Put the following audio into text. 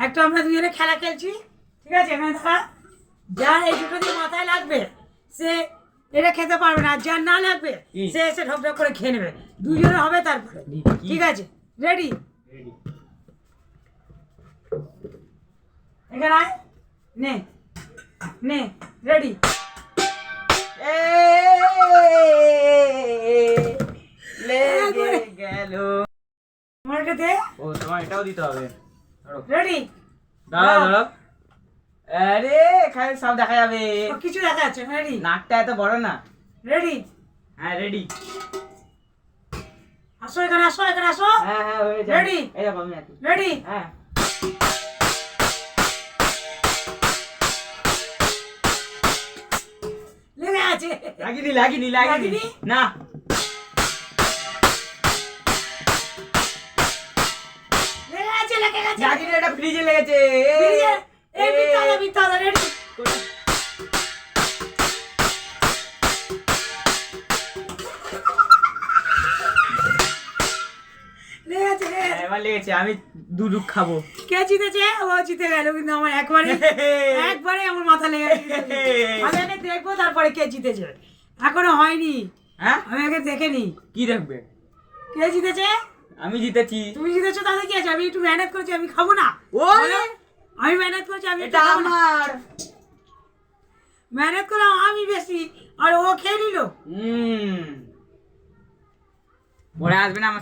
একটা আমরা দুজনে খেলা খেলছি, ঠিক আছে? এখানে দেখা, যার এই দুটো দিয়ে মাথায় লাগবে সে এটা খেতে পারবে না, আর যার না লাগবে সে এসে ঢপ ঢপ করে খেয়ে নেবে। দুজনে হবে তারপরে, ঠিক আছে? রেডি? এখানে আয়, নে নে, রেডি? লেগে গেল। তোমার এটা দে। ও তোমার এটাও দিতে হবে। রেডি? দাঁড়াও দাঁড়াও। আরে এখানে সব দেখা যাবে। কিছু দেখা যাচ্ছে। রেডি? নাকটা এত বড় না। রেডি? হ্যাঁ রেডি। আসো এখানে, আসো এখানে, আসো। হ্যাঁ হ্যাঁ হয়ে যাবে। রেডি? এই দেখো আমি আছি। রেডি? হ্যাঁ। লেগে আছে। লাগিনি লাগিনি লাগিনি না। লেগে আছে, লেগে গেছে। লাগিনি, এটা ফ্রিজে লেগেছে। ফ্রিজে? এই মিথ্যালা, মিথ্যালা। রেডি? লেগে আছে, লেগে আছে। এবার লেগেছে, আমি দুধ খাবো। কে জিতেছে? ও জিতে গেল, কিন্তু আমার একবারে আমার মাথা লেগে গেছে। আমি আগে দেখবো তারপরে কে জিতেছে। এখনো হয়নি, হ্যাঁ আমি আগে দেখে নি কি দেখবে? কে জিতেছে। আমি জিতেছি। তুমি জিতেছো, তাহলে কি আছে? আমি একটু মেহনত করেছি, আমি খাবো না? ওই আমি মেহনত করেছি, আমি একটু এটা খাবো না? আমার। মেহনত করলাম আমি বেশি, আর ও খেয়ে নিল। পরে আসবে না আমার